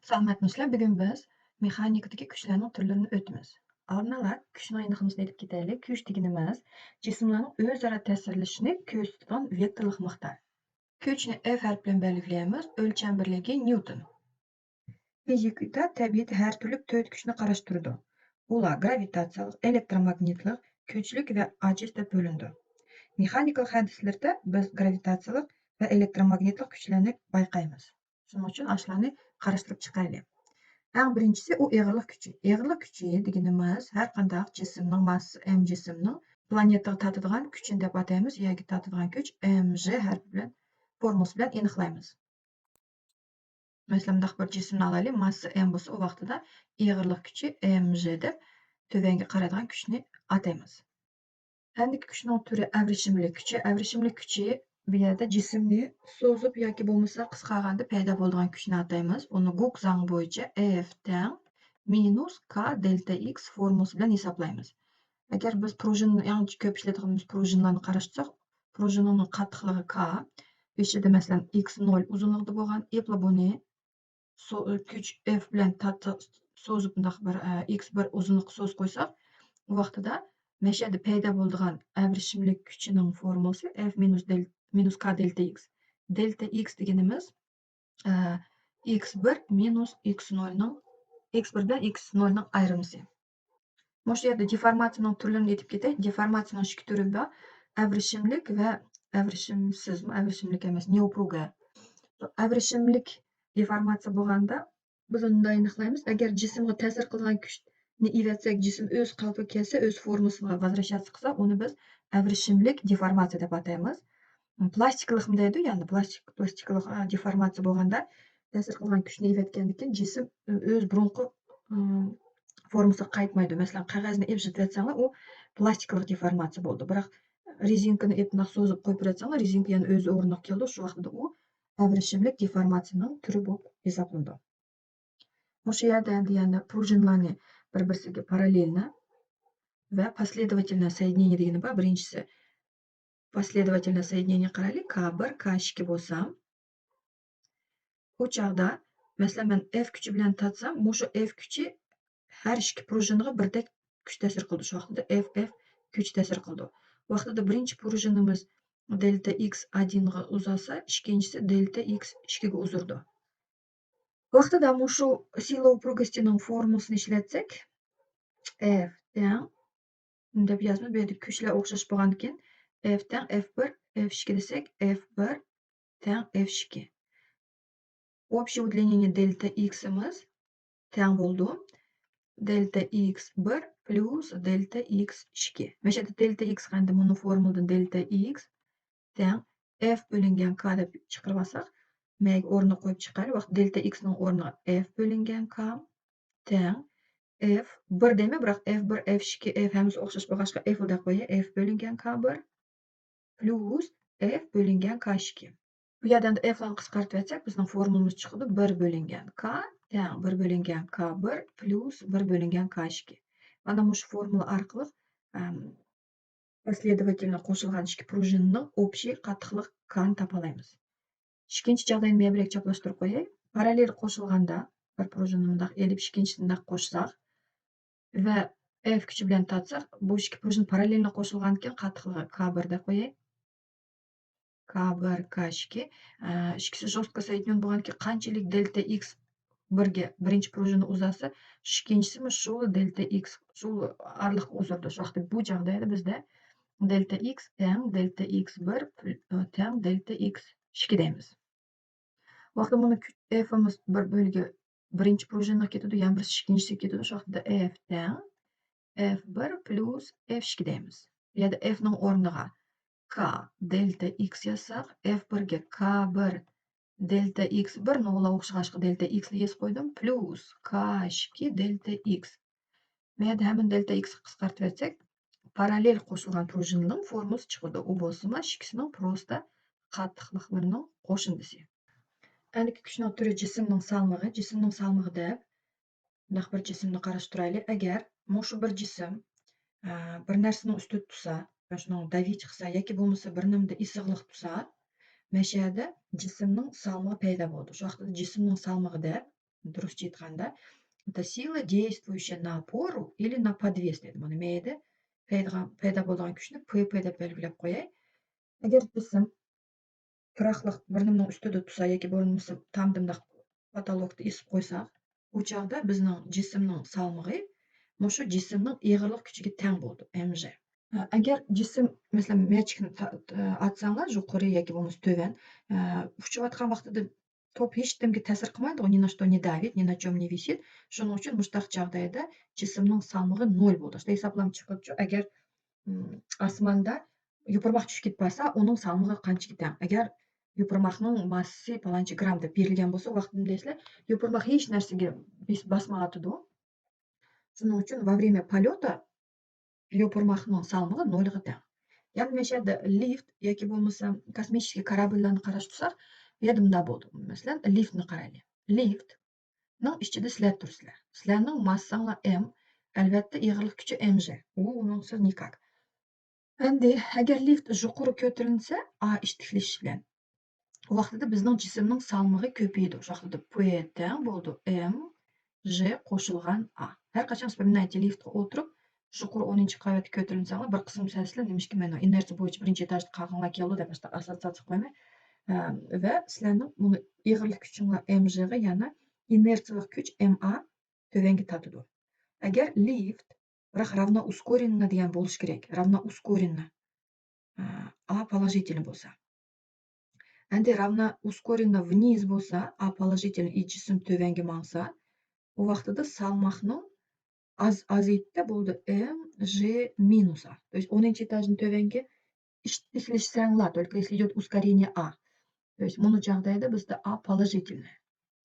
Salomatmisizlar, bugun biz mexanikadagi kuchlarning turlarini o'tamiz. Oldin ala kuchning aniqligini aytib ketaylik. Kuch degani jismlarning o'zaro ta'sirlashishini ko'rsatadigan vektorlik miqdor. Kuchni F harfi bilan belgilaymiz. O'lcham birligi Newton. Fizikada tabiat har turli 4 kuchni qarashtirdi. Ular gravitatsiyalik, elektromagnitlik, kuchlik va ajiz deb bo'lindi. Mexanikal hadislarda biz gravitatsiyalik va elektromagnitlik kuchlarni bayqaymiz. Shuning uchun ashlarni qarashtirib chiqaylik. Eng birinchisi u eg'irlik kuchi. Eg'irlik kuchi deganimiz har qanday jismning massasi m jismning planetaga tortadigan kuchini deb ataymiz yoki tortadigan kuch mg harfi bilan formulasi bilan aniqlaymiz. Masalan, bunday bir jismni olaylik, massasi m bo'lsa, u vaqtida eg'irlik kuchi mg deb tövanga qaraydigan kuchni ataymiz. Endi kuchning turi avrishimlik kuchi. Avrishimlik kuchi bu yerda jismni so'zib yoki bo'lmasa qisqarganda paydo bo'ladigan kuchni ataymiz. Uni Gauss zangi bo'yicha F teng minus K delta X formulasi bilan hisoblaymiz. Agar biz prujinni eng ko'p ishlatadigan prujinlarni qarashsak, prujinning qattiqligi K, ichida masalan x0 uzunligida bo'lgan, epli buni kuch F bilan so'zib bunday bir x1 uzunlik so'z qo'ysak, u vaqtida mana shu yerda paydo bo'ladigan avrishimlik kuchining formulasi F minus K delta X. Delta X deganimiz x1 minus x0 ning x1 bilan x0 ning ayrimisi. Mana shu yerda deformatsiyaning turlarini aytib ketay. Deformatsiyaning ikki turi bor. Avrishimlik va avrishimlik emas, neopruga. Avrishimlik deformatsiya bo'lganda biz uni aniqlaymiz. Agar jismga ta'sir qilgan kuchni ivatsak, jism o'z qalbiga kelsa, o'z formasiga возвращаться qilsa, uni biz avrishimlik deformatsiya deb ataymiz. Plastiklik deydi, ya'ni plastiklik deformatsiya bo'lganda ta'sir qilgan kuchni ivatgandan keyin jism o'z burunqi formasiga qaytmaydi. Masalan, qog'ozni epshityapsanglar, u plastiklik deformatsiya bo'ldi. Biroq rezinkani epnaq so'zib qo'yib beratsanglar, rezinka yana o'z o'rniga keldi. Shu vaqtda u avrishimlik deformatsiyaning turi bo'lib hisoblanadi. O'sha yerda endi yana prujinlarni bir-biriga parallelni va последовательное соединение degani bor. Birinchisi последовательное соединение qaraylik, K1, K2 bo'lsa, u chog'da masalan men F kuchi bilan tortsam, o'sha F kuchi har ikki prujinga birdek kuch ta'sir qildi. Shu vaqtda F kuch ta'sir qildi. Bu vaqtda birinchi prujinimiz delta x1 ga uzalsa, ikkinchisi delta x2 ga uzurdi. Bu vaqtida shu sila упругостиning formulasini ishlatsak, F teng deb yozamiz. Bu yerda kuchlar o'xshash bo'lgandan keyin F teng F1 F2 desak, F1 teng F2. Общее удлинение delta x'imiz teng bo'ldi. Delta x1 plus delta x2. Mana shu yerda delta x qanday buni formuladan delta x teng F bo'lingan K deb chiqarib olsak, meg o'rniga qo'yib chiqarib, vaqt delta x ning o'rniga F bo'lingan K teng F1 demay, biroq F1 F2 F hammasi o'xshash bo'lg'achqa F deb qo'yay. F bo'lingan K1 plus F bo'lingan K2. Bu yerdan F ni qisqartirib aytsak, bizning formulamiz chiqadi 1 bo'lingan K teng 1 bo'lingan K1 plus 1 bo'lingan K2. Mana shu formula orqali последовательно qo'shilgan ikki prujinning общий qattiqlik K-ni topa olamiz. Ikkinchi jag'dan men bilan chaplashtirib qo'yay. Parallel qo'shilganda bir prujinni bunday elib ikkinchisini bunday qo'shsak va F kuchi bilan tortsak, bu ikki prujin parallelni qo'shilgandan keyin qattiqligi K1 deb qo'yay. K1, K2. Ikkisi жестко соединен bo'lgandan keyin qanchalik delta x birga birinchi prujinni uzasa, ikkinchisimi shu delta x shu orliqqa uzildi. Shu vaqtda bu joqda bizda delta x teng delta x1 teng delta x2 deymiz. Vaqtda buni F'imiz bir bo'lgi birinchi prujinga ketadi, yana birisi ikkinchisiga ketadi. Shu vaqtda F teng F1 plus F2 deymiz. Bu yerda F ning o'rniga K delta x yazsak, F1 ga K1 delta x1 nolga o'xshashqa delta x ni yozib qo'ydim, plus K2 delta x. Bu yerda hamma delta x qisqartirib aytsak, parallel qo'shilgan prujinning formulasi chiqadi. U bo'lsa, ikkisining prosta qattiqliklarining qo'shindisi. Endi kuchning turi jismning salmog'i. Jismning salmog'i deb bunday bir jismni qarashtiraylik. Agar shu bir jism bir narsaning ustida tursa, shuning davich qilsa yoki bo'lmasa bir nimada issiqlik tursa, mana shu yerda jismning salmog'i paydo bo'ldi. Shu vaqtda jismning salmog'i deb Durustça aytganda, это сила, действующая на опору или на подвес dedi. Mana meyda paydo bo'lgan kuchni PP deb belgilab qo'yay. Agar jism turaqliq bir nimaning ustida tursa yoki bo'lmasa tamdimda patologda esib qo'ysak, u chog'da bizning jismning salmog'i mushu jismning eg'irlik kuchiga teng bo'ldi, mg. Agar jism, masalan, mячикni atsanglar yuqori yoki bo'lmasa tuvan, uchayotgan vaqtida top hech kimga ta'sir qilmaydi, ni на что не давит, ни на чем не висит. Shuning uchun mushtaq chog'dayda jismning salmog'i 0 bo'ldi. Shunday hisoblab chiqibdi, agar osmonda yupurmoq tushib ketmasa, uning salmog'i qanchaga teng? Agar yupurmoqning massasi palonchi gramm deb berilgan bo'lsa, vaqtida deysizlar, yupurmoq hech narsaga bosmayotidi. Shuning uchun во время полета yupurmoqning salmog'i 0 ga teng. Yani meşede lift yoki bo'lmasa kosmический kорабльlarni qarash tursak, bu yerda bunday bo'ldi. Masalan, liftni qaraylik. Liftning ichida sizlar tursizlar. Sizlarning massanglar m, albatta eg'irlik kuchi mg. U uningsiz nikak. Endi agar lift yuqori ko'tarilsa, a ishtiklish bilan u vaqtida bizning jismning salmog'i ko'paydi. O'sha vaqtida p teng bo'ldi m g qo'shilgan a. Har qachon вспоминайте liftga o'tirib yuqori 10-qavatga ko'tarilsanglar, bir qism sizlar nimishki mana inersiya bo'yicha birinchi etajda qolganlar keldi deb assotsiatsiya qo'ymay va sizlarning buni eg'irlik kuchinglar mg ga yana inersiya kuch ma tuvanga tatidi. Agar lift biroq равно ускоренно degan bo'lish kerak. Равно ускоренно a положительный bo'lsa. Endi равно ускоренно вниз bo'lsa, a положительный и jism tuvanga mangsa, u vaqtida salmoqning aziyatda bo'ldi m g минус a. То есть 10 etajni tuvanga ishlashsanglar, только если идет ускорение a. То есть buni chog'dayda bizda a положительный.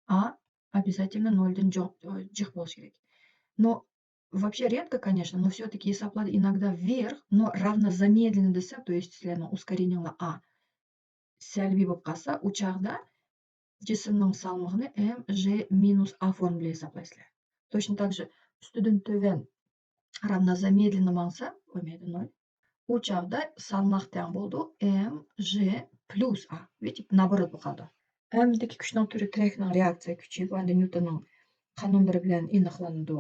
A обязательно 0dan jiq bo'lishi kerak. Но вообще редко, конечно, но все-таки hisobladi иногда вверх, но равно замедленно desa, то есть sizlarning ускорениеңlar a salbiy bo'lib qolsa, u chog'da jismning salmog'ini m g minus a formulada hisoblaysizlar. Точно так же ustidan tuvan равно замедленно mangsa, qo'ymaydi 0. U chog'da salmoq teng bo'ldi m g plus a. Видите, наоборот bo'lib qoldi. Mdagi kuchning turi trakning reaksiya kuchi, bu endi Nyutonning qonunlari bilan aniqlanadi.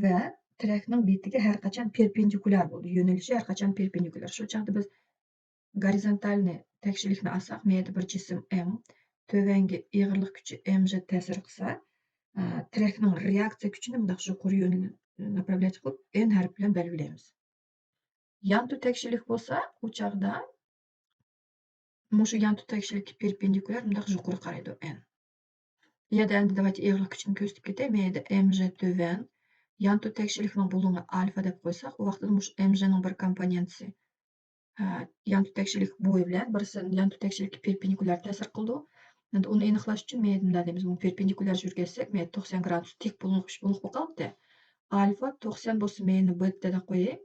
Va trakning betiga har qachon perpendikulyar bo'ldi. Yo'nalishi har qachon perpendikulyar. Shu chog'da biz gorizontalni tekshirlikni olsak, menda bir jism m, tuvanga eg'irlik kuchi mg ta'sir qilsa, trakning reaksiya kuchini bunday yuqori yo'nalni направлять qilib n harfi bilan belgilaymiz. Yantu tekshirlik bo'lsa, u chog'da mushu yantu tekshirlikka perpendikulyar bunday yuqori qaraydi n. Yerda endi давайте eg'irlik kuchini ko'rsatib ketay. Menda mg tuvan, yantu tekshirlikning bo'limi alfa deb qo'ysak, u vaqtda mush mg ning bir komponentisi yantu tekshirlik bo'yi bilan birisi yantu tekshirlikka perpendikulyar ta'sir qildi. Endi uni aniqlash uchun men bunday deymiz, buni perpendikulyar yurgazsak, men 90 gradus tik bo'lib qolibdi. Alfa 90 bo'lsa, meni beta deb qo'yay.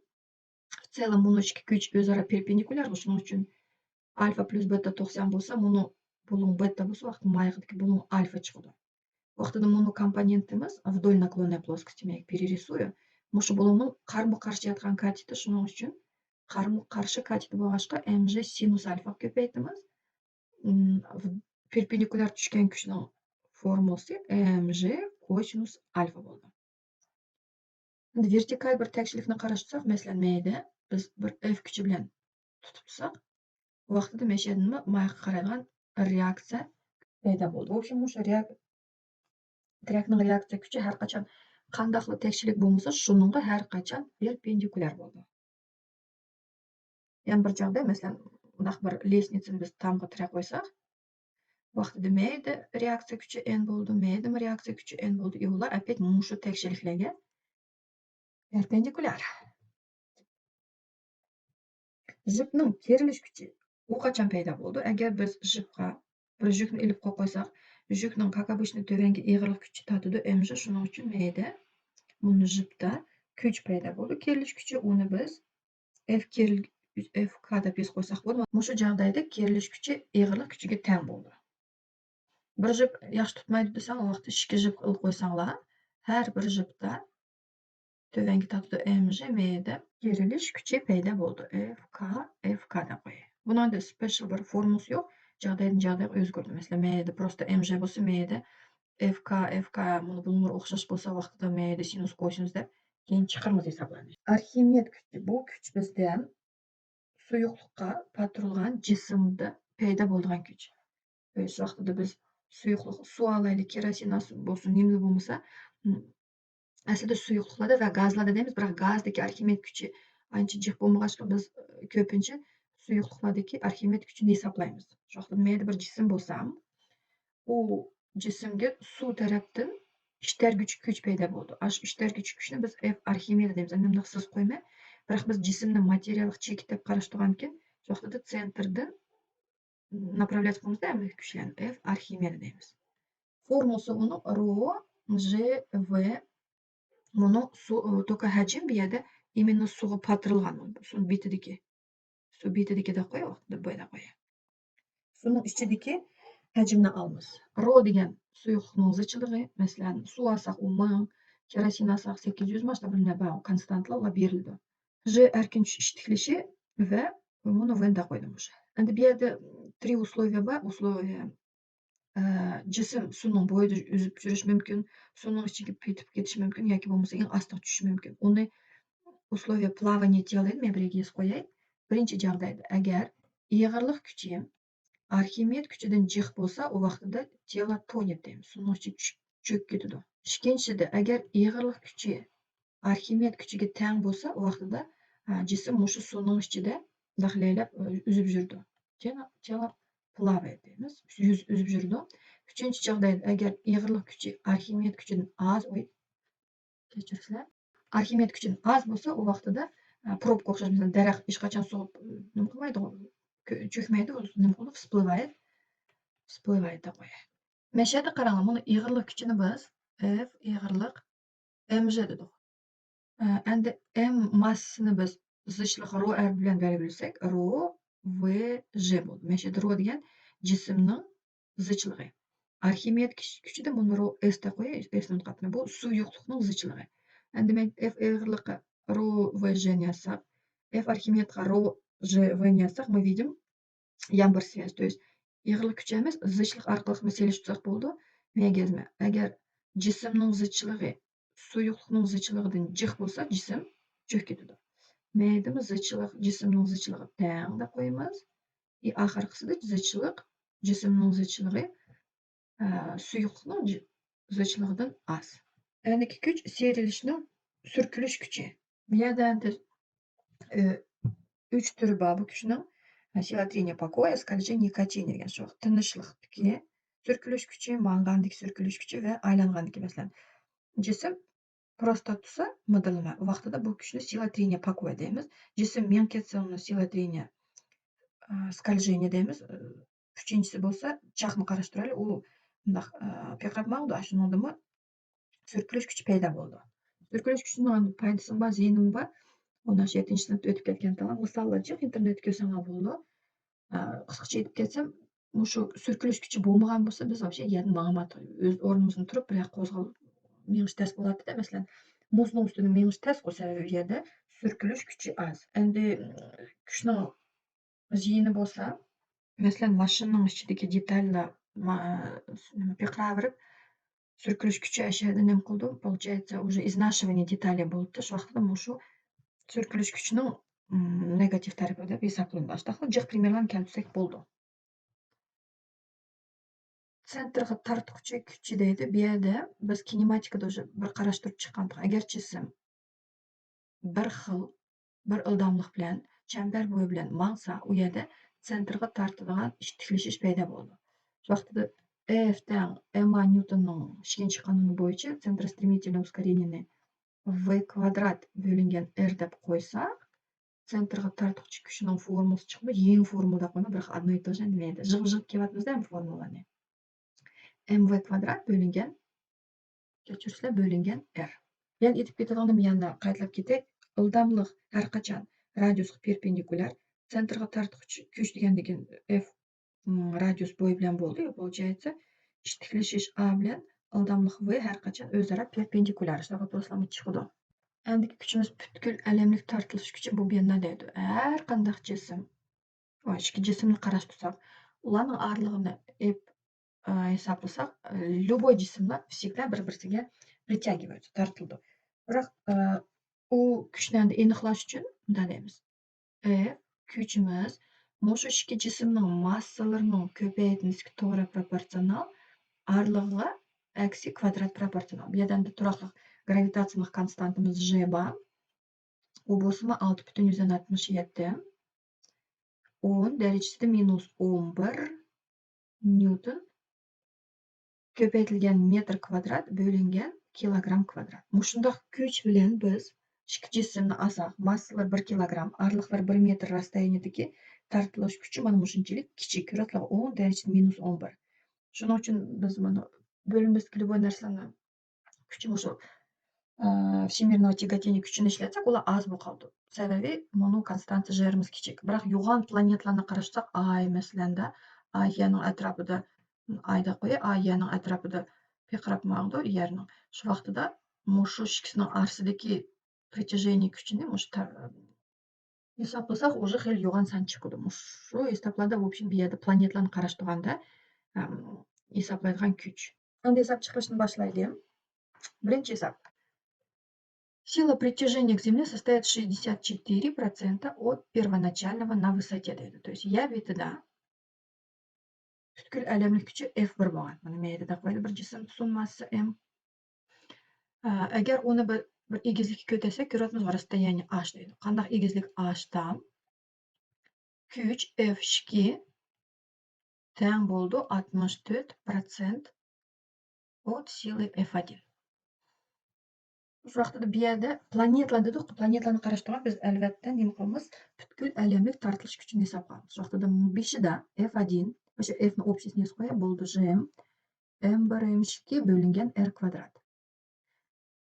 В целом buni ichki kuch o'zaro perpendikulyar, shuning uchun alfa plus beta 90 bo'lsa, buni bo'lum beta bo'lsa, vaqt mayig'idagi bo'lum alfa chiqadi. Vaqtida buni komponentimiz вдоль наклонной плоскости men перерисую. Mushu bo'lumning qarama-qarshi yotgan kateti, shuning uchun qarama-qarshi katet bo'lg'achqa mg sinus alfa ko'paytimiz. Perpendikulyar tushgan kuchning formulasi mg kosinus alfa bo'ldi. Endi vertikal bir tekshirlikni qarashsak, masalan, mayda biz bir f kuchi bilan tutib tursak, bu vaqtida mesha nima mayga qaraydigan reaksiya paydo bo'ldi. В общем, o'sha trakning reaksiya kuchi har qachon qandaqli tekshirlik bo'lmasa, shuningga har qachon perpendikulyar bo'ldi. Yana bir joyda, masalan, bunday bir lestnitsani biz tomga tira qo'ysak, vaqtida mayda reaksiya kuchi n bo'ldi, mayda reaksiya kuchi n bo'ldi. Ular опять mushu tekshirliklarga perpendikulyar. Jipning kerilish kuchi u qachon paydo bo'ldi? Agar biz jipga bir yukni ilib qo'ysak, yukning как обычно tuvanga eg'irlik kuchi tatidi mg, shuning uchun mayda buni jipda kuch paydo bo'ldi. Kerilish kuchi uni biz fk deb yozib qo'ysak bo'ladi. Mushu joydagi kerilish kuchi eg'irlik kuchiga teng bo'ldi. Bir jip yaxshi tutmaydi desam, u vaqtda ikki jip ilib qo'ysanglar, har bir jipda tuvanga tatidi mg mayda kerilish kuchi paydo bo'ldi. fk deb qo'yay. Bunda special bir formulasi yo'q. Joydan joyga o'zgardi. Masalan, mayda просто mg bo'lsa, mayda FK, FK bunlar o'xshash bo'lsa vaqtida mayli sinus kosinus deb keyin chiqarmiz hisoblanadi. Arximed kuchi bu kuch bizda suyuqlikqa patrilgan jismda paydo bo'lgan kuch. O'sha vaqtida biz suyuqlik suv alaylik, kerosin bo'lsin, nima bo'lmasa, aslida suyuqliklarda va gazlarda deymiz, biroq gazdagi Arximed kuchi ancha jiq bo'lmag'achqa biz ko'pincha suyuqliklardagi Arximed kuchini hisoblaymiz. Shu vaqtda mayli bir jism bo'lsa ham, u jismga suv tarafdan ishtarguvchi kuch paydo bo'ldi. Shu ishtarguvchi kuchni biz F Arximeda deymiz. Endi siz qo'ymay, biroq biz jismni materiallik cheki deb qarash turgankan, shu vaqtida sentrdan направлять qilamizda kuchlarni F Arximeda deymiz. Formulasi uni rho G V buni только hajm bu yerda именно suvga patirilgan. Suv betidagi deb qo'y, vaqtida bu yerda qo'y. Suvning ichidagi hajmni olamiz. Rho degan suyuqlikning zichligi, masalan, suv olsak u 1000, kerosin olsak 800, mana shunaqa bir konstantlar berildi. G erkin tushish tiklashi va buni venda qo'ydim o'sha. Endi bu yerda 3 условия bor. Условия jism suvning bo'yida uzib yurishi mumkin, suvning ichiga petib ketishi mumkin yoki bo'lmasa eng ostiga tushishi mumkin. Uni условия плавания tela men birga yozib qo'yay. Birinchi жағдайda agar ig'irlik kuchi Arximed kuchidan jiq bo'lsa, u vaqtida tela tonет deymiz. Suvning ichiga cho'kib ketadi. Ikkinchida agar ig'irlik kuchi Arximed kuchiga teng bo'lsa, u vaqtida jism mushu suvning ichida daxlaylab uzib yurdi. Tela плавает deymiz. Uzib yurdi. Uchinchi жағдайda agar ig'irlik kuchi Arximed kuchidan oz, kechirsizlar. Arximed kuchidan oz bo'lsa, u vaqtida probka o'xshash, masalan, daraxt hech qachon sug'ib nima qilmaydi, cho'kmaydi, nima qiladi, всплывает deb qo'yay. Mana shu yerda qarang, buni ig'irlik kuchini biz F ig'irlik mg dedik. Endi m massasini biz zichlik rho r bilan belgilasak, rho v g bo'ldi. Mana shu yerda rho degan jismning zichligi. Arximed kuchida buni rho s deb qo'yay, s unutqapman. Bu suyuqlikning zichligi. Endi men F ig'irlikqa rho v g ni yozsak, F Arximedga rho g v ni yozsak, мы видим bir связь. То есть ig'irlik kuchi emas, zichlik orqali selishtirsak bo'ldi. Megazma. Agar jismning zichligi suyuqlikning zichligidan jiq bo'lsa, jism cho'kib ketadi. Maydimi zichlik jismning zichligi teng deb qo'yamiz. Oxirgisida zichlik jismning zichligi suyuqlikning zichligidan oz. Endi kuch serilishning surkilish kuchi. Bu yerda 3 turi bor bu kuchning. Sila trения покоя, скольжение, катение degan shu tinchlikdagi surkilish kuchi, mangandagi surkilish kuchi va aylangandagi, masalan, jism prosta tursa, midirlama vaqtida bu kuchni sila trения покоя deymiz. Jism men ketsa, uni sila trения скольжение deymiz. Uchinchisi bo'lsa, chaqni qarash turaylik, u bundoq piqrab mangdi, shuningdimi surkilish kuchi paydo bo'ldi. Surkilish kuchining foydasi bor, ziyoni bor. Uni 7-sinfda o'tib ketgan tamam. Misollarcha internetga ko'rsanglar bo'ldi. Qisqacha aytib ketsam, shu surkilish kuchi bo'lmagan bo'lsa, biz вообще yerda ma'lumot o'z o'rnimizdan turib bir yoqqa qo'zg'alib menish tez bo'ladida. Masalan, muzning ustida menish tez bo'lsa, u yerda surkilish kuchi oz. Endi kuchning ziyoni bo'lsa, masalan, mashinaning ichidagi detallar piqraverib surkilish kuchi o'sha yerda nima qildi? Получается, уже изнашивание деталей bo'ldi. Shu vaqtda shu surkilish kuchining negativ tarafi deb hisoblanadi. Shunaqa jiq primerlarni keltirsak bo'ldi. Sentrga tortquchi kuchi deydi. Bu yerda biz kinematikada bir qarash turib chiqqandik. Agar jism bir xil bir ildamlik bilan chambar bo'yi bilan mangsa, u yerda sentrga tortadigan tiklishish paydo bo'ldi. Shu vaqtda F teng ma Nyutonning ikkinchi qonuni bo'yicha sentrostремительное ускорение v kvadrat bo'lingan r deb qo'ysak, sentrga tortquchi kuchining formulasi chiqib, yeng formula deb qo'yadi, biroq одно и то же demaydi. Jig'ib kelyapmizda ham formulani. mv kvadrat bo'lingan, kechirsizlar, bo'lingan r. Yani aytib ketadiganim yana qaytlab ketay. Ildamlik har qachon radiusga perpendikulyar. Sentrga tortquchi kuch degandagi f radius bo'yi bilan bo'ldi. Получается, tiklishish a bilan ildamlik v har qachon o'zaro perpendikulyar. Shunaqa proslamni chiqdi. Endi kuchimiz butkul alamlik tortilish kuchi bu yerda deydi. Har qanday jism, ishki jismni qarash tursak, ularning orlig'ini hesaplasak, любой jismlar всегда bir-biriga притягиваются, tortildi. Biroq, u kuchlarni aniqlash uchun bunday deymiz. Kuchimiz mushu ikki jismning massalarining ko'payishiga to'g'ri proporsional, arlig'iga aksi kvadrat proporsional. Bu yerda endi turaqliq gravitatsiya konstantamiz J bor. U bosimi 6,67. 10 darajasida -11 Newton ko'paytirilgan metr kvadrat bo'lingan kilogramm kvadrat. Mushundoq kuch bilan biz ikki jismni olsak, massalar 1 kilogramm, araliqlar 1 metr расстояниедagi tortilish kuchi mana mushunchalik kichik. Ko'rasizlar, 10 darajasida -11. Shuning uchun biz buni bo'linmasdagi любой narsani kuchi mushu всемирного тяготения kuchini ishlatsak, ular oz bo'lib qoldi. Sababi buni konstanta J'imiz kichik. Biroq yo'g'on planetalarni qarashsak, Ay masalanda, Ay yerning atrofida ayda qo'ya, Ay yerning atrofida piqirab maqdi yerning. Shu vaqtida mushu ikkisining orasidagi притяжение kuchini hisoblasak, уже xil yo'g'on san chiqadi. Shu hisoblarda, в общем, bu yerda planetalarni qarash turganda hisoblaydigan kuch. Endi hisob chiqarishni boshlaylik. Birinchi hisob. Сила притяжения к Земле составит 64% от первоначального на высоте deydi. То есть yer betida butkul alamlik kuchi F1 bo'lgan. Mana mayda qo'ydi bir jism tutun massasi M. Agar uni bir egizlikka ko'tarsak, ko'ryapmiz расстояние h deydi. Qanday egizlik h dan kuch F2 teng bo'ldi 64% от силы F1. Shu vaqtida bu yerda planetalar dedik, planetalarni qarash turgan biz albatta nima qilamiz? Butkul alamlik tortilish kuchini hisob qilamiz. Shu vaqtida 5da F1 o'sha F ni общий qo'yib bo'ldi Jm M1M2 bo'lingan R kvadrat.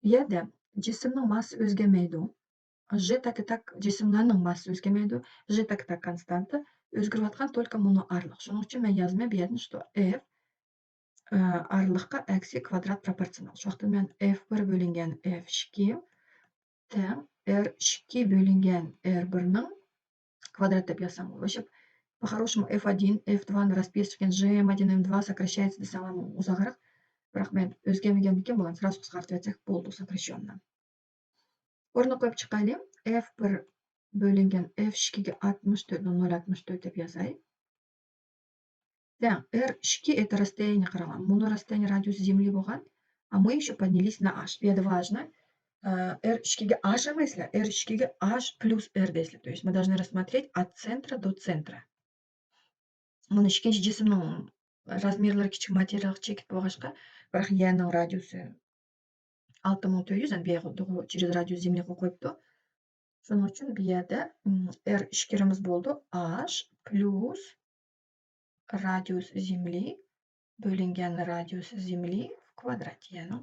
Bu yerda jismning massasi o'zgarmaydi. J tak jismlarning massasi o'zgarmaydi. J tak konstanta, o'zgarayotgan только buni araliq. Shuning uchun men yozmay bu yerda что F araliqqa aksi kvadrat proporsional. Shu vaqtda men F1 bo'lingan F2 teng R2 bo'lingan R1 ning kvadrat deb yozsam bo'ladi. По-хорошему F1, F2 ni расписывать Gm1, M2 сокращается desam ham uzoqroq. Biroq men o'zgarmaganligidan bo'ladi. Сразу qisqartirib aytsak bo'ldi сокращенно. O'rni qo'yib chiqaylik. F1 bo'lingan F2 ga 64,064 deb yozay. Да, R2 это расстояние qarang. Buni расстояние радиус Земли bo'lgan, а мы еще поднялись на h. Это важно. R2 ga h emaslar, R2 ga h plus R deysizlar. То есть мы должны рассмотреть от центра до центра. Buni ikkinchi jismning razmerlari kichik, material chekib bo'lg'achqa, biroq yerning radiusi 6400, yani bu yerga через радиус Земли qo'yibdi. Shuning uchun bu yerda R2 bo'ldi h plus радиус Земли bo'lingan радиус Земли в квадрате, ya'ni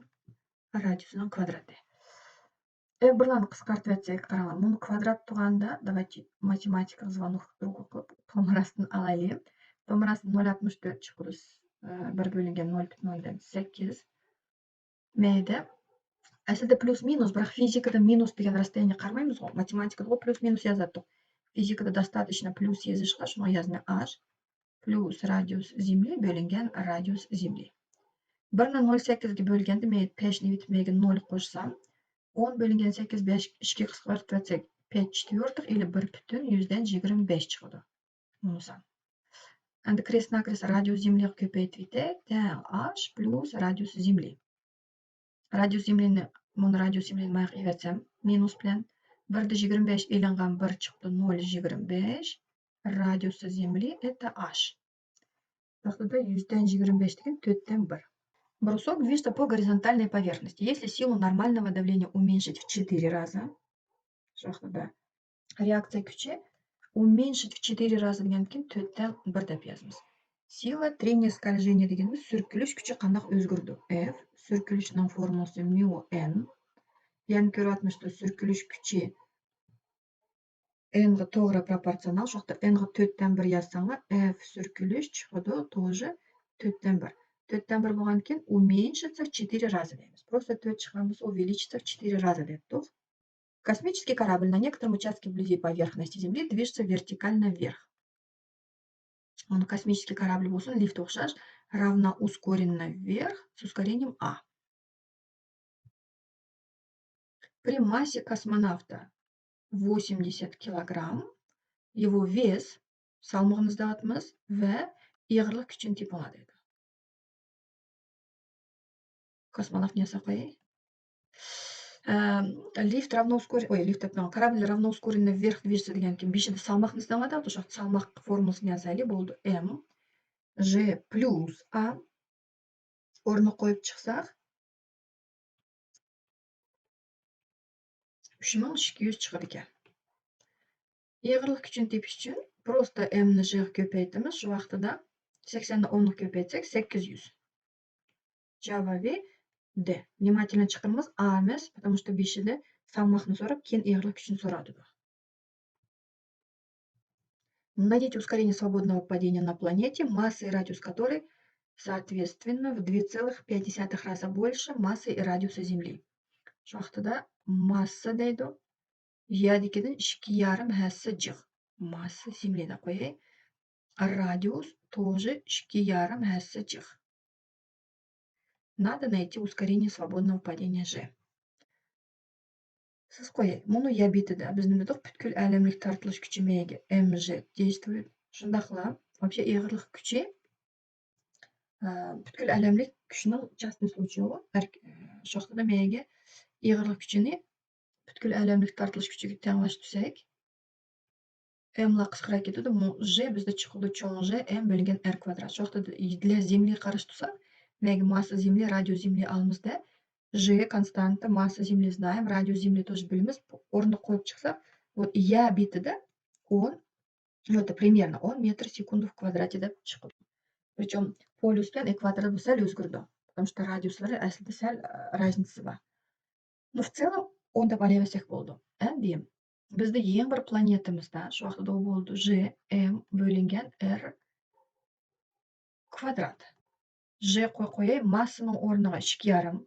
радиусning kvadrati. Birlarni qisqartirib aytsak, qarang, buni kvadrat turganda, давайте matematik звонок другу qilib to'g'risini olaylik. To'g'risi 0,64 chiqadi. 1 bo'lingan 0,08. Mayda. Aslida plus minus, biroq fizikada minus degan расстояние qaramaymiz. Matematikada plus minus yozadi. Fizikada достаточно plus yozishga, shuni yozmay h plus радиус Земли bo'lingan радиус Земли. 1 ni 0,8 ga bo'lganda men 5 ni bitmayga 0 qo'shsam, 10 bo'lingan 8 5 2 qisqartirib aytsak 5/4 или 1,125 chiqadi. Bunisi. Endi kres-nakres радиус Земли ko'paytirib teng h plus радиус Земли. Радиус Землini, buni радиус Землini men yozsam minus bilan 1/25 ilingan 1 chiqdi 0,25. Радиуса Земли это h. Вахтада 100/25 degan 4/1. Брусок движется по горизонтальной поверхности. Если силу нормального давления уменьшить в 4 раза, реакция kuchi уменьшить в 4 раза degan keyin 4/1 deb yozamiz. Сила трения скольжения deganimiz surkilish kuchi qanday o'zgardi? F surkilishning formulasi mu n. Ya'ni ko'ryapmizda surkilish kuchi n ga to'g'ri proporsional. Shu vaqtda n ga 4/1 yazsanglar, F surkilish chiqadi тоже 4/1. 4/1 bo'lgan keyin уменьшится в 4 раза deymiz. Просто 4 chiqamiz, увеличится в 4 раза debdik. Космический корабль на некотором участке вблизи поверхности Земли движется вертикально вверх. Он космический корабль bo'lsin, lift o'xshash, равна ускоренной вверх с ускорением А. При массе космонавта 80 килограмм его вес салмағымызды атымыз və иығырлық күшін тип болады. Космонавт не қояй. Лифт равно корабль равно ускоренно вверх движется деген кейін бишіде салмақымызды алады, ол жақта салмақ формуласын жазайлы болды М G плюс А. Орны қойып шықсақ 3200 шығады екен. Иығырлық күшін тепіш үшін просто М-ні G-ға көпейтіміз. Şu вақытыда 80-ні 10-ға көпейтсек 800. Жауабы D. Внимательно чықырмыз А емес, потому что бишіде салмақны сорап, кейін иығырлық күшін сорады. Найдите ускорение свободного падения на планете, масса и радиус которой соответственно в 2,5 раза больше массы и радиуса Земли. Şu вақытыда масса дейді. Ядекеден 2,5 хәсі жық. Масса Земледе қойай. Радиус тоже 2,5 хәсі жық. Надо найти ускорение свободного падения G. Сіз қойай. Мұны я бетіде. Біздің дедік бүткіл әлемлік тартылыш күші меге mg действует. Шындақла. Вообще иығырлық күші бүткіл әлемлік күшінің частный случай ол. Şu вақытыда меге иығырлық күшіні бүткіл әлемлік тартылыш күшіге теңлаш түсек. М-ла қысқыра кетеді. G бізді чықылды чоң G, M бөлінген R квадрат. Şu вақытыда для Земли қарыш тұсақ, меге масса Земли, радиус Земли алымызда. G константа, масса Земли знаем, радиус Земли тоже біліміз. Орны қойып шықсақ, вот я бетіде 10, это примерно 10 метр секунду в квадрате деп шығып. Причем полюс пен экваторда сәл өзгерді. Потому что радиуслары әсілді сәл разницасы бар. Но в целом он деп але берсек болды. Әнде бізді ең бір планетамызда şu вақытыда ол болды G, M бөлінген R квадрат. G қойай массаның орныға 2,5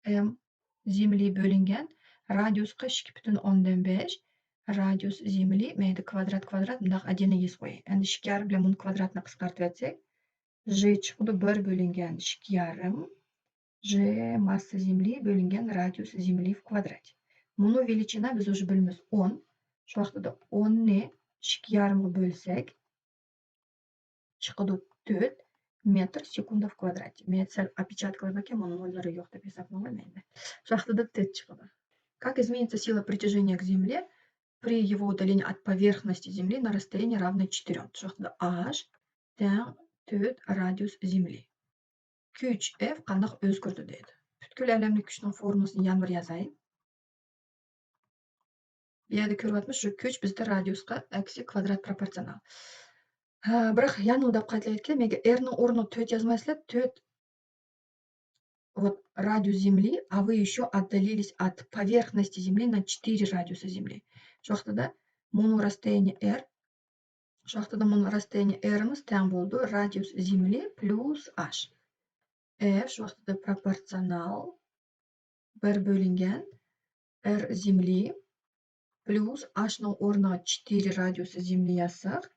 M Земли бөлінген радиусқа 2,5 радиус Земли мейді квадрат мындағы әдені ес қой. Әнді 2,5 білем мұны квадратына қысқартып әтсек, G чықуды 1 бөлінген 2,5 G масса Земли бөлінген радиус Земли в квадрате. Мұны величина біз уже білміз 10. Şu вақытыда 10-не 2,5-ға бөлсек, чықуды 4 метр секунда в квадрате. Мен сәл опечаткалар бәке, мұның ойлары жоқ деп есапталған енді. Şu вақытыда 4 чықуды. Как изменится сила притяжения к Земле при его удалении от поверхности Земли на расстояние равное 4? Şu вақытыда H тең 4 радиус Земли. Күч F қандақ өзгерді дейді. Бүткіл әлемлік күшінің формуласын янбір yazайын. Яды көріп атмыз, şu күч бізді радиусқа әксі квадрат пропорционал. Бірақ янылдап қайтылы еткен, меге R-ның орны 4 yazмайсылы, 4 вот радиус Земли, а вы еще отдалились от поверхности Земли на 4 радиуса Земли. Şu вақытыда мұның расстояние R, şu вақытыда мұның расстояние R-ымыз тең болды радиус Земли плюс H. F şu вақытыда пропорционал 1 бөлінген R Земли плюс H-ның орныға 4 радиуса Земли yazсақ,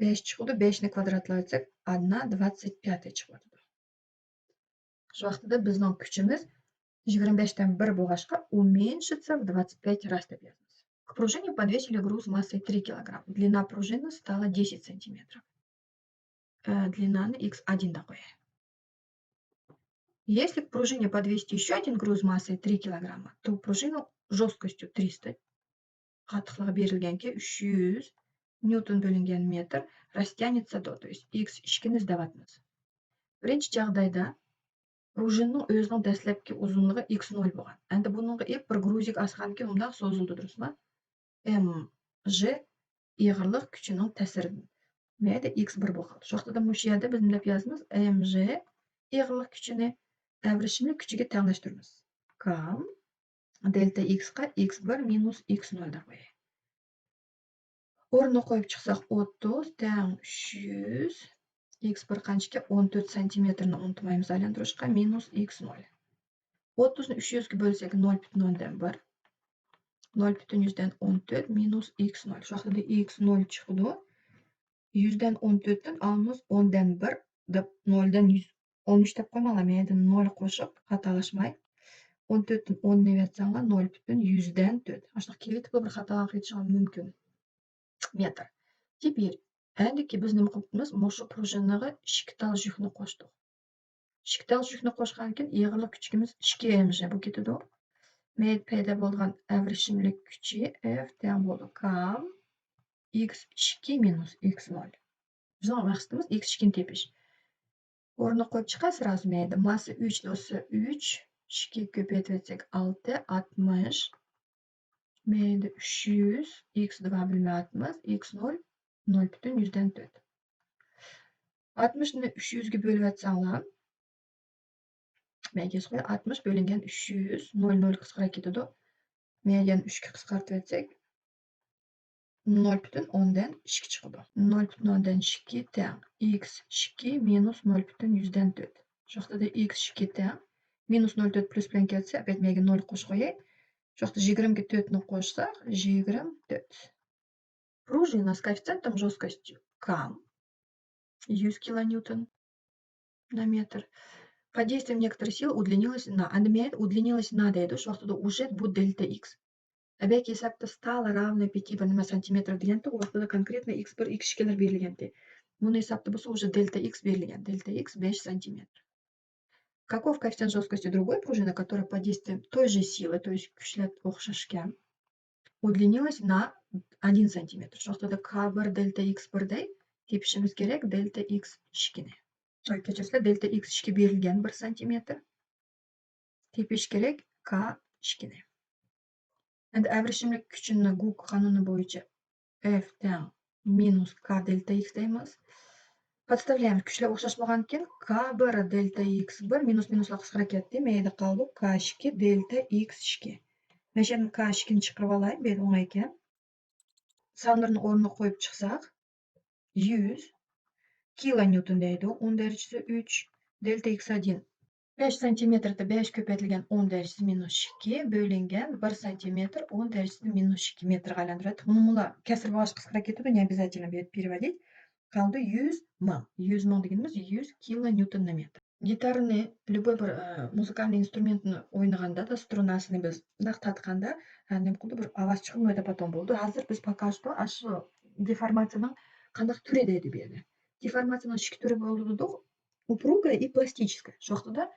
5 чықуды, 5-ні квадратлайтсақ, 1,25 чықуды. Şu вақытыда біздің күшіміз 25-тен 1 болғашқа уменьшится в 25 раз деп yazмыз. К пружине подвесили груз массой 3 кг. Длина пружины стала 10 см. Длинаны x1 да қояйын. Если к пружине подвесить еще один груз массой 3 кг, то пружину жесткостью 300, қатықлығы берілген ке 300 ньютон бөлінген метр растянется до, то есть x ішкені іздаватымыз. Бірінші жағдайда пружинның өзінің дәслепке ұзынлығы x0 болған. Әнді бұныңғы бір грузик асқан ке ондағы созылды дұрыс ма? Mg иығырлық күшінің тәсірін. Мәді x1 болған. Шоқтыда мүшелді біздің деп yazымыз Mg иығырлық күшіне әвірішімлі күшіге тәңләштірміз. Кам дельта x-қа x1 минус x0 да қойы. Орны қойып шықсақ 30 тәң 300 x1 қаншыке 14 сантиметрні ұнтымаймыз айландырышқа минус x0. 30-ны 300-ге бөлсек 0,1. 0,114 минус x0. Şu вақытыда x0 чықуды. 100'dan 14'tün alımız 10'dan 1 dep 0'dan 113 dep koymalar. Meyden 0 qoşup hatalaşmay. 14'tün 10 nevetsaňlar 0,100'dan 4. Aşlıq kelip bir hatalar geçýän mümkin. Metr. Teper ändiki biz nima qıpdymyz? Moşu prujinyny şiktal jühni qoşdyk. Şiktal jühni qoşganken ýygyrlyk küçigimiz 2 mj bu ketidi. Meýil peýda bolgan äwreşimlik küçi F teň boldy K x2 minus x0. Bizim maksatımız x2'nin tepiş. Oruna koyup çıkar sırası meyde. Massa 3 dostu 3. 2 köpeytetsek 6. 60. Meyde 300. X2 bilme 60. X0. 0,100'den 4. 60'ını 300'gü bölüp etsaňlar. Meyge soy 60 bölüngen 300. 0,0 kısqara ketidi. Meyden 3'gü kısqartyp etsek 0,10'dan 2 çıkıdı. 0,10'dan 2 teň x2 minus 0,100'den 4. Şoxta da x2 teň minus 0,4 plus bilen kelse, opet mege 0 qoşup goýaý. Şoxta 20 ге 4'ni qoşsak 24. Пружина с коэффициентом жесткости К 100 килоньютон на метр. Под действием некоторой силы удлинилась на. Она удлинилась на дейду, шоxta da уже bu дельта x. Әбәк есапта стала равна 5 сантиметр дегенде, ортада конкретно x1, x2'ler berilgende. Bunu hesapta bolsa уже дельта x berilgen. Дельта x 5 сантиметр. Каков коэффициент жесткости другой пружины, которая под действием той же силы, то есть күчләр окшашкен, удлинилась на 1 сантиметр. Şoxtada k1 дельта x birday tepişimiz gerek дельта x 2'ni. Kechirsa дельта x 2 berilgen 1 сантиметр. Tepiş gerek k 2'ni. Endi äwreşimlik küçüni Gauss kanuny boýunça F teň minus k delta x deymiz. Подставляем küçler okşaşmaganken k1 delta x1 minus minusla kısqara ketdi. Meýde kaldy k2 delta x2. Meşen k2'ni çykyryp alaýyn, beýle oňay eken. Sanlaryny ornuna koyup çyksak 100 kilonewton deydi. 10 derecesi 3 delta x1 5 santimetrde 5 köpeytilgen 10 derecesi minus 2 bölüngen 1 santimetr 10 derecesi minus 2 metr aylandyrat. Bunu kesir baş kısqara ketidi, ne обязательно переводить. Kaldı 100 000. 100 000 degenimiz 100 kilonewton na metr. Gitarını, любой bir muzikalny instrumentni oynaganda da strunasyny biz tatganda, nem kıldı bir avaz çykmady potom boldu. Hazır biz пока что aşı deformasiýanyň qanday türi deydi berdi. Deformasiýanyň iki türi boldy. Упругая и пластическая. Şoxta da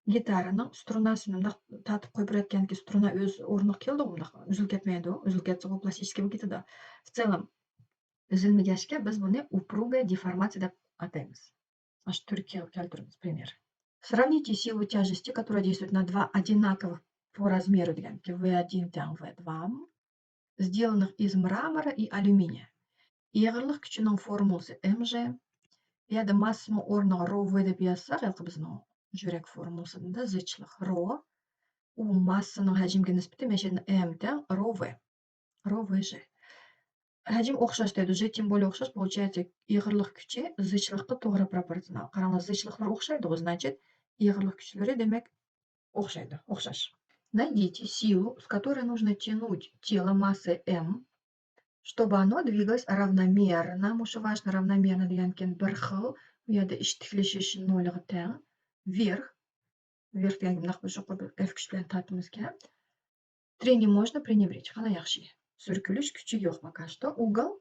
gitaranyň strunasyny tatyp koyup beretkenki struna öz ornuny keldi, üzülüp ketmedi. Üzülüp ketse bu plastiskiy bu ketidi. В целом üzülmegeçke biz bunu упругая деформация dep ataýmys. Aş türkiýe keltirimiz пример. Сравните силу тяжести, которая действует на два одинаковых по размеру деgenki V1 teň V2, сделанных из мрамора и алюминия. Ýygyrlyk küçüniň formulasy mg. Ýa-da massyny ornuga ρ V dep ýazsak, ýa-da bizniň jürek formulasynda zıçlyk ρ, u massynyň hajmine nisbeti meşen m teň ρ V. ρ Vj. Hajm okşaş deydi, j тем более okşaş, получается ýygyrlyk küçi zıçlykka togry proporsional. Garaňyz zıçlyklar okşaýdy, значит, ýygyrlyk küçleri demek okşaýdy, okşaş. Найдите силу, с которой нужно тянуть тело массы m, чтобы оно двигалось равномерно. Мушу важно равномерно degenken bir xil ýa-da iştikleşişi nolga teň вверх. Вверх degan naqby şu f küçü bilen tatymyzken. Трение можно пренебречь. Hana ýaxşy. Sürkülüş küçü ýok пока что. Угол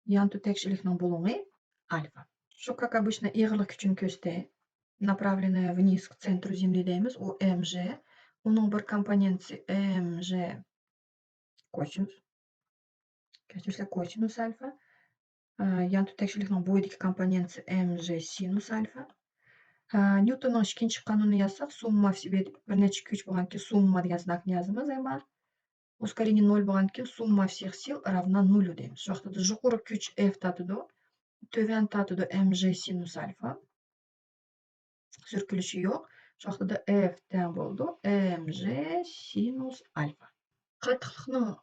ýan tütekşilikniň buluny альфа. Şu как обычно ýygyrlyk küçüni köstey, направленная вниз к центру Земли deymiz. O mg. Onuň bir komponentisi mg косинус. Kechirse kosinus alfa. Ýan tütekşilikniň boýundaky komponentisi mg sinus alfa. Newtonyň ikinji kanuny ýazsak, summa в себе bir neçe güç bolganki summa degan znakny ýazymyz, emma ускорение 0 bolganki summa всех сил равна 0 deymiz. Şoxta da jogary güç f tatydy, tövän tatydy mg sinus alfa. Sürkülüşi ýok. Şoxta da f teň boldy mg sinus alfa. Katyklykyň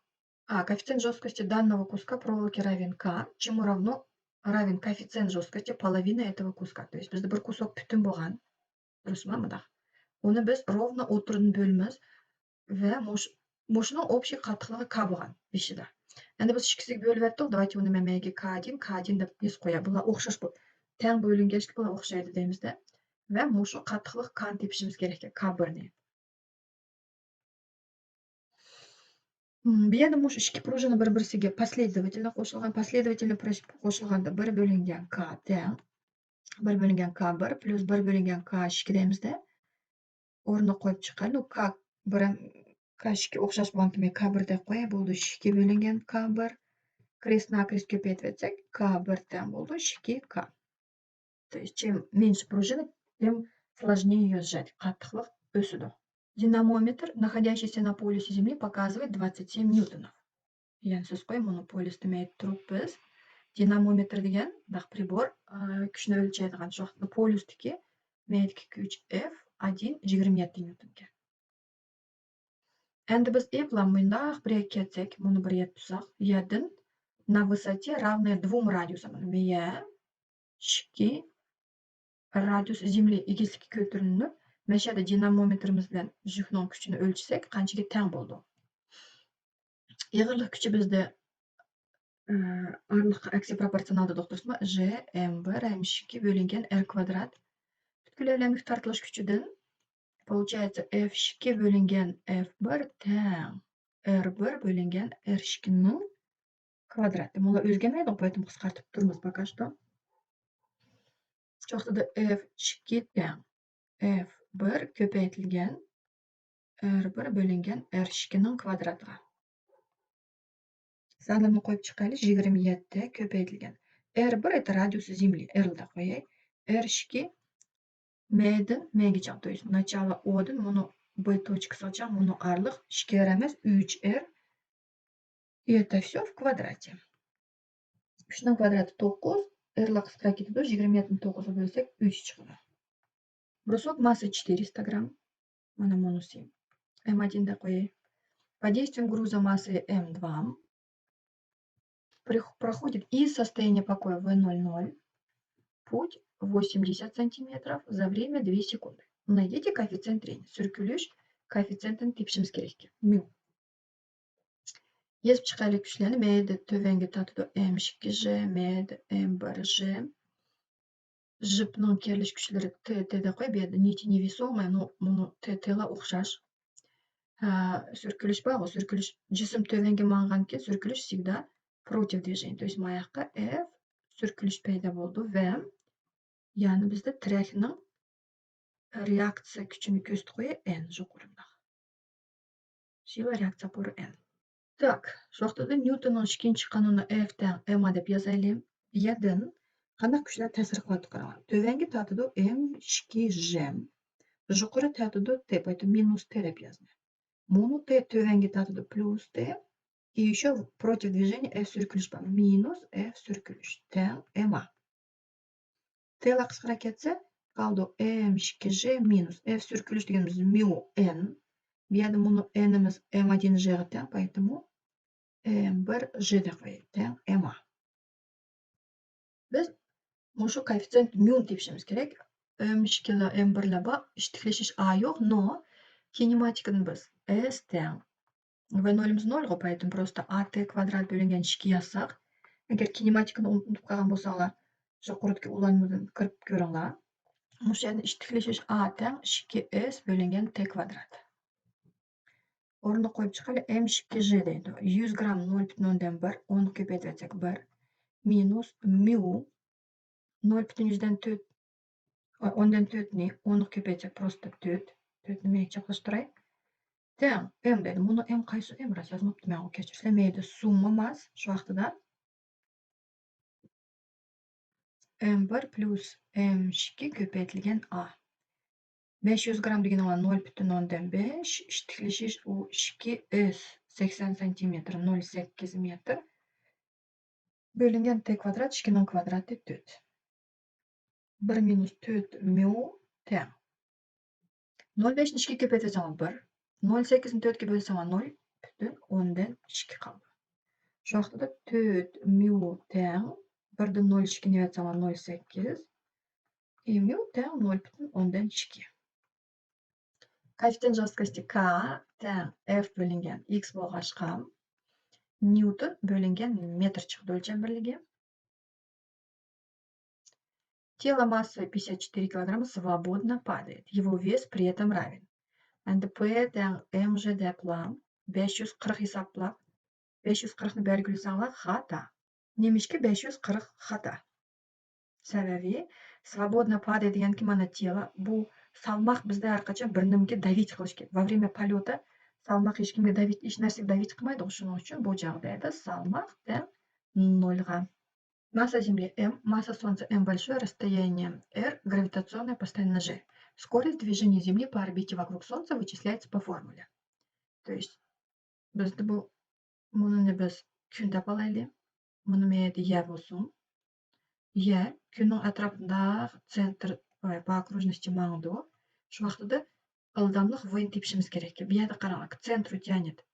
коэффициент жесткости данного куска проволоки равен k, чему равен коэффициент жесткости половины этого куска. То есть bizde bir kusok бүтүн bolgan. Durusmy mıdak? Onu biz ровно oturdan bölmez ve muşunyň общий katyklygy k bolgan beşide. Endi biz ikkisiga bo'lib etdik. Давайте uni men menga K1, K1 deb yozib qo'yay. Bular o'xshash teng bo'lingach bular o'xshaydi deymizda. Va mushu qattiqlik K tepishimiz kerak ekan, K1 ni. Bu yerda mushu ikki prujina bir-birisiga последовательно qo'shilgan, последовательно qo'shilganda 1 bo'lingan K teng 1 bo'lingan K1 plus 1 bo'lingan K2 deymizda. O'rniga qo'yib chiqaylik. K1 ham K2 o'xshash bo'lganki men K1 deb qo'yay. Bo'ldi 2 bo'lingan K1. Крест-накрест ko'paytirsak, K1 teng bo'ldi 2K. То есть чем меньше пружины, тем сложнее ее сжать. Qattiqlik o'sadi. Динамометр, находящийся на полюсе Земли, показывает 27 ньютонов. Yani siz qo'y, buni polis demaydi turibmiz. Dinamometr degan pribor kuchni o'lchaydigan shu vaqtda polusniki meniki kuch F1 27 newtonga. Endi biz E bilan bundoq bir ketsak, buni bir tutsak, yerdan на высоте равная 2 радиусам. Meya 2 radius Zemli egizlikka ko'tarilib, mana shu yerda dinamometrimiz bilan juftning kuchini o'lchasak, qanchaga teng bo'ldi? Eg'irlik kuchi bizda aniqlikqa aksiy proporsionalda to'xtasmi? J m1 m2 bo'lingan r kvadrat. Butkul tortilish kuchidan получается f2 bo'lingan f1 teng r1 bo'lingan r2 ning kvadrati. Bular o'zgarmaydi, поэтому qisqartirib turmiz пока что. Shu vaqtda f2 teng f1 ko'paytirilgan r1 bo'lingan r2 ning kvadratiga. Sanamni qo'yib chiqaylik. 27 ko'paytirilgan r1 это радиус Земли, r da qo'yay. r2 M'dan M'gacha, то есть начало O'dan buni B точкasigacha buni aniq 2r emas 3r. И это все в квадрате. 3 ning kvadrati 9, r lar qisqarib ketadi. 27 ni 9 ga bo'lsak 3 chiqadi. Брусок массы 400 грамм. Mana bunisi M1 da qo'yay. Под действием груза массы M2 проходит из состояния покоя V00 путь 80 сантиметров за время 2 секунды. Найдите коэффициент трения. Сürkülüş koeffitsiyentini tepishimiz kerak. Mu. Yozib chiqaylik kuchlarni. M'da tovangi tortadi M2J, M'da M1J. Jipning kerilish kuchlari T da qo'y. Bu yerda niti невесомая, но buni T lar o'xshash. Сürkülüş bor, сürkülüş jism tovangi mang'anki сürkülüş всегда против движения. То есть bu yoqqa F sürkülüş paydo bo'ldi va ya'ni bizda trakning reaksiya kuchini ko'rsatib n yuqorida. Sila reaksiya pori n. Так, shu vaqtda Newtonning ikkinchi qonuni F teng m deb yozaylik. Bu yerdan qanday kuchlar ta'sir qiladi qarang. Tovangi tortadi m2j. Yuqori tortadi t, поэтому minus t deb yozdim. Buni t tovangi tortadi plus t. И еще против движения F sürkülüş бар. Minus F sürkülüş teng m. T lar qisqarib ketsa qoldi m2j minus F sürkülüş deganimiz mu n. Bu yerda buni n'imiz m1j ga teng, поэтому m1j deb qo'yaylik teng m. Biz mushu koeffitsient mu tepishimiz kerak. M2 lar m1 lar bor, ishtiklashish a yo'q, но kinematikani biz s teng V0'imiz 0, поэтому просто at kvadrat bo'lingan 2 yozsak, agar kinematikani unutib qolgan bo'lsanglar, shu quritga ulanmadan kirib ko'ringlar. O'sha yerda ishtiklashish a teng 2s bo'lingan t kvadrat. O'rniga qo'yib chiqaylik. M2j deydi. 100 gramm 0.1, 10 ko'paytirsak 1 minus mu 0.4 10dan 4 ni 10 ko'paytirsak просто 4. 4 ni menga chaplashtiray. Teng m deydi. Buni m qaysi m ras yozmabdi, men kechirsizlar. Meyda summa emas, shu vaqtida m1 plus m2 ko'paytirilgan a. 500 gramm degani 0.5 ishtiklashish u 2s 80 cm 0.8 metr bo'lingan t kvadrat 2 ning kvadrati 4. 1 minus 4 mu teng 0.5 ni 2 ko'paytirsam 1. 0.8 ni 4 ga bo'lsam 0.10 qoldi. Shu vaqtida 4 mu teng 1 dan 0.2 ni yotsam 0.8 mu teng 0.10. Koeffitsient жесткости K teng F bo'lingan x bo'lg'ach ham Newton bölüngen metr çıktı ölçem birligi. Тело массой 54 килограмма свободно падает. Его вес при этом равен. Endi P тең mg deb bilan 540 hisoblab, 540 ni belgilab sanglar xata. Немishki 540 xata? Sababi свободно падает deganki mana тело bu salmoq bizda har qachon bir nimga давить qilish kerak. Во время полета salmoq hech kimga hech narsaga давить qilmaydi. Shuning uchun bu joqdayda salmoq teng 0 ga. Масса Земли m, масса Солнца m большое, расстояние r, гравитационная постоянно g. Скорость движения Земли по орбите вокруг Солнца вычисляется по формуле. То есть bizda bu bunini biz kun deb olaylik. Buni mayli y bo'lsin. Y kunning atrofidagi sentr по окружности mangdu. Shu vaqtida ildamlik v tepishimiz kerak. Bu yerda qarang, к центру тянет.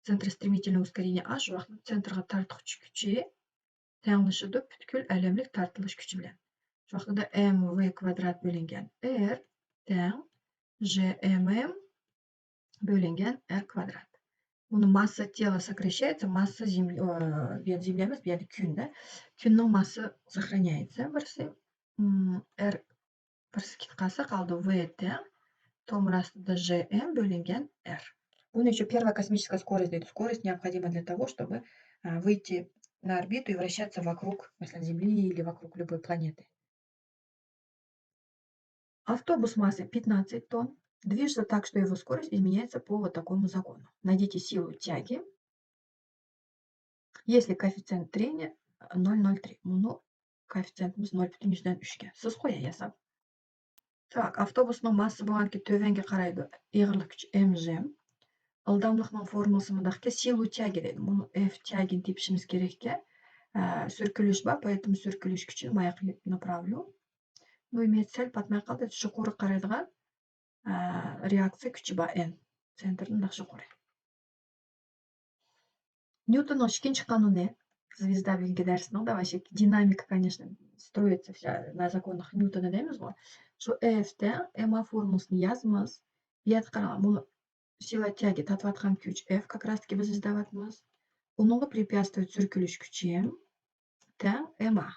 Центростремительное ускорение a, shu vaqtda sentrga tortuvchi kuchi tenglashadi butkul alamlik tortilish kuchi bilan. Shu vaqtida mv kvadrat bo'lingan r teng gmm bo'lingan r kvadrat. Buni massa тела сокращается, масса Земли, Земля emas, bu yerda kunda. Kunning massa сохраняется, birisi r birisi ketib qolsa, qoldi v teng tomir ostida gm bo'lingan r. Buni еще первая космическая скорость deydi. Скорость необходима для того, чтобы выйти на орбиту и вращаться вокруг, مثلا, Земли или вокруг любой планеты. Автобус массой 15 тонн движется так, что его скорость изменяется по вот такому закону. Найдите силу тяги, если коэффициент трения 0,03. Ну, коэффициентimiz 0,3 ga. Siz qo'yasiz. Так, avtobusning massa bo'lganki tövenge qaraydi. Eg'irlik kuchi mg. Ildamlikning formulasi mundaqki, силу тяги deydi. Buni f тягini tepishimiz kerakki, surkilish bor, поэтому surkilish kuchini bu yoqqa направлю. Ну, имеет цель patmay qoldi. Yuqori qaraydigan reaksiya kuchi bor n. Sentrdan yuqori. Ньютонның ikkinchi qonuni, звезда bilgi darsida вообще динамика, конечно, строится вся на законах Ньютона deymiz ғой. Shu f teng ma formulasini yozamiz. Bu yerda qarang, buni сила тяги tatvatgan kuch f как раз таки biz izlayapmiz. Unga препятствует surkilish kuchi teng ma.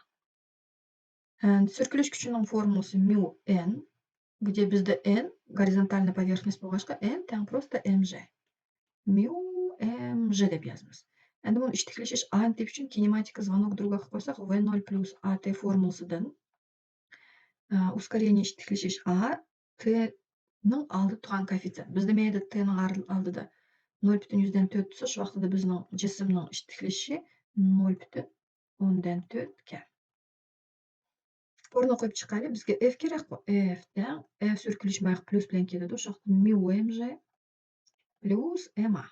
Surkilish kuchining formulasi mu n, где bizda n горизонтальная поверхность bo'lg'achqa n teng просто mg. Mu mg deb yozamiz. Endi buni ishtiklashish a deb uchun kinematika звонок друга qilib qo'ysak, v0 plus at formulasidan ускорение ishtiklashish a t ning oldi turgan koeffitsient. Bizda mayda t ning oldida 0,4 tursa, shu vaqtida bizning jismning ishtiklashi 0,4 ga. O'rni qo'yib chiqaylik, bizga f kerak. F teng f surkilish bilan plus bilan keladi. Shu vaqtda mu mg plus ma.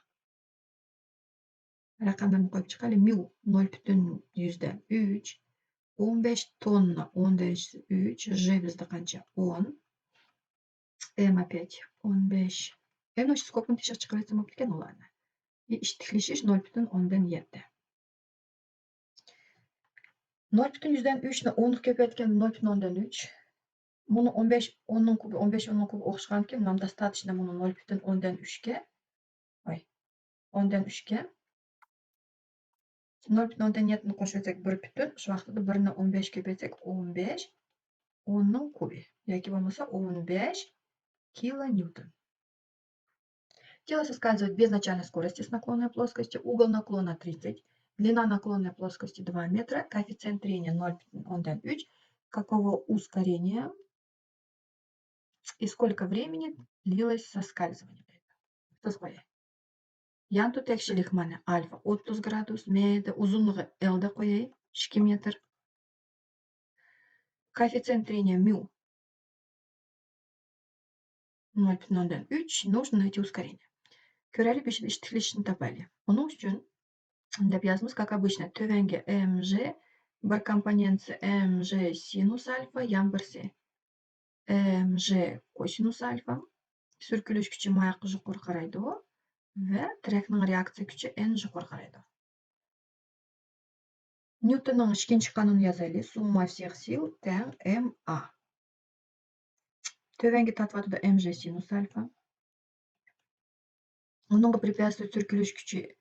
Raqamlarni qo'yib chiqaylik. Mu 0,3, 15 tonna 10 derecesi 3, g bizda qancha? 10, m опять 15. Endi skopni tekshirib chiqarsam bo'lib ekan ularni. Ishtiklashish 0,7. 0,3 ni 10 ga ko'paytgan 0,3. Buni 15 10 ning kubi 15 10 ning kubi o'xshagan ekan, нам достаточно buni 0,3 ga. Voy. 10 ga 0,7 ni qo'shsak 1, shu vaqtida 1 ni 15 ko'paytsak 15 10 ning kubi yoki bo'lmasa 15 kilonewton. Тело соскальзывает без начальной скорости с наклонной плоскости, угол наклона 30, длина наклонной плоскости 2 метра, коэффициент трения 0,3. Какого ускорения и сколько времени длилось соскальзывание? Янту tekşilik mana alfa 30 gradus, meyde uzunluğu L'de koyayım 2 metr. Коэффициент трения mu 0,3. Нужно найти ускорение. Ko'raylik, ishtikilishini topaylik. Buning uchun deb yozamiz, как обычно, tövenge mg, bir komponentsi mg sinus alfa, yan birsi mg kosinus alfa. Surkilish kuchi bu yoqqa yuqori qaraydi va tirakning reaksiya kuchi n yuqori qaraydi. Newtonning ikkinchi qonunini yozaylik. Summa всех сил teng ma. Tövenge tatvatida mg sinus alfa. Unga препятствует surkilish kuchi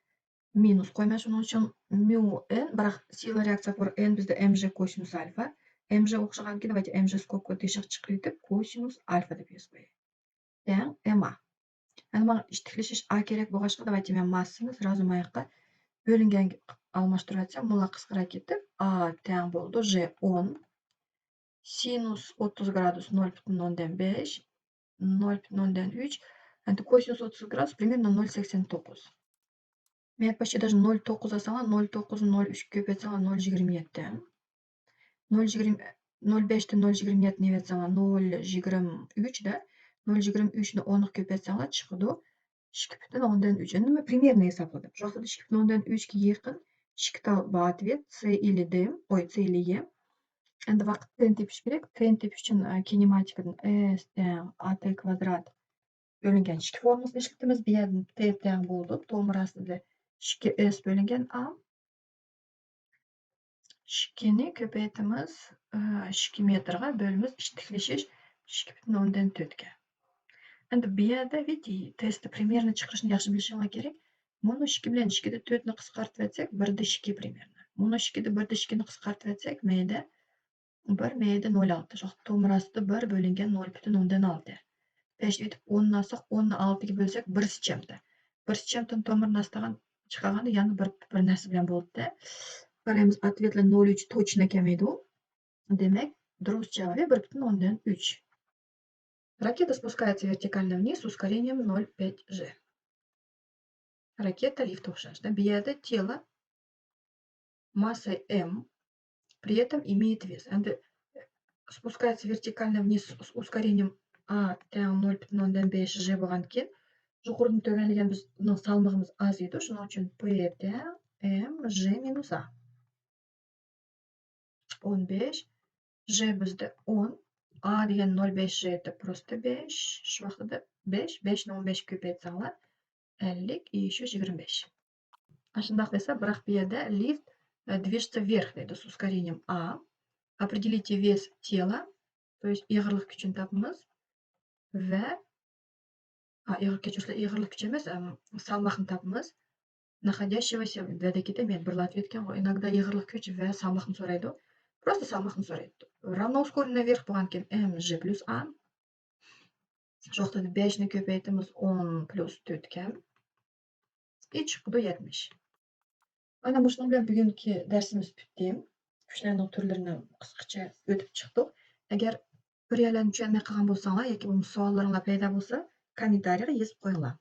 minus qo'yman, shuning uchun mu n, biroq sila reaksiya bor, n bizda mj kosinus alfa. mj o'xshaganki, давайте mj skobka teshik chiqib kosinus alfa deb yozib qo'yay. Teng ma. Endi menga tiklashish a kerak bo'lg'achqa, давайте men massani сразу bu yoqqa bo'linganga almashtirib atsam, bular qisqarib ketib, a teng bo'ldi j 10, sinus 30 gradus 0,5, 0,3. Endi kosinus 30 gradus примерно 0,89. Men почти даже 0,9 olsam, 0,9 ni 0,3 ko'paytsam 0,27. 0,5 dan 0,27 ni yetsam 0,23 da. 0,23 ni 10 ko'paytsam chiqadi 2,3. Endi men примерно hisobladim. Shu vaqtda 2,3 ga yaqin 2 ta bu ответ C или D, C или E. Endi vaqt ten tepish kerak. Ten tepish uchun kinematikadan S teng AT kvadrat bo'lingan 2 formulasini ishlatamiz. Bu yerdan T teng bo'ldi. To'g'risida 2S bo'lingan A. 2 ni ko'paytamiz 2 metrga bo'lamiz tiklashish 2,4 ga. Endi bu yerda видите, testda примерно chiqarishni yaxshi bilishinglar kerak. Mana 2 bilan 2 da 4 ni qisqartirib atsak, 1 da 2 примерно. Mana 2 da 1 da 2 ni qisqartirib atsak, mayda 1 mayda 0,6. Shu to'g'risida 1 bo'lingan 0,6. 5 etib 10 ni olsak, 10 ni 6 ga bo'lsak 1/7. 1/7 to'mirni ostidan chiqarganda yana bir narsa bilan bo'ldi-da. Qaraymiz, ответlar 0,3 точно kelmaydi. Demak, durust javob 1,3. Ракета спускается вертикально вниз с ускорением 0,5 g. Ракета лифт o'xshash. Bu yerda тело массой m при этом имеет вес. Endi спускается вертикально вниз с ускорением a teng 0,5 g bo'lgandan keyin yuqoridan to'g'rilagan bizning salmog'imiz az edi. Shuning uchun p teng m g minus a. 15 g bizda 10. A degan 0,5 g edi, просто 5. Shu vaqtida 5 ni 15 ko'paytsanglar 50 и еще 25. Shundoq desa, biroq bu yerda lift движется вверх deydi с ускорением a. Определите вес тела, то есть eg'irlik kuchini topamiz va eg'irlik kuchi emas, salmoqni topamiz. Находящегося dadagida men bir ответgan, иногда eg'irlik kuch va salmoqni so'raydi. Просто salmoqni so'raydi. Равно ускоренный вверх bo'lgan keyin mg plus a. Shu vaqtda 5 ni ko'paytamiz 10 plus 4 ga. И chiqdi 70. Mana bu bilan bugungi darsimiz bitdi. Kuchlarning turlarini qisqacha o'tib chiqdik. Agar bir yerlarni tushunmay qolgan bo'lsanglar yoki savollaringlar paydo bo'lsa, kommentariyaga yozib qo'yinglar.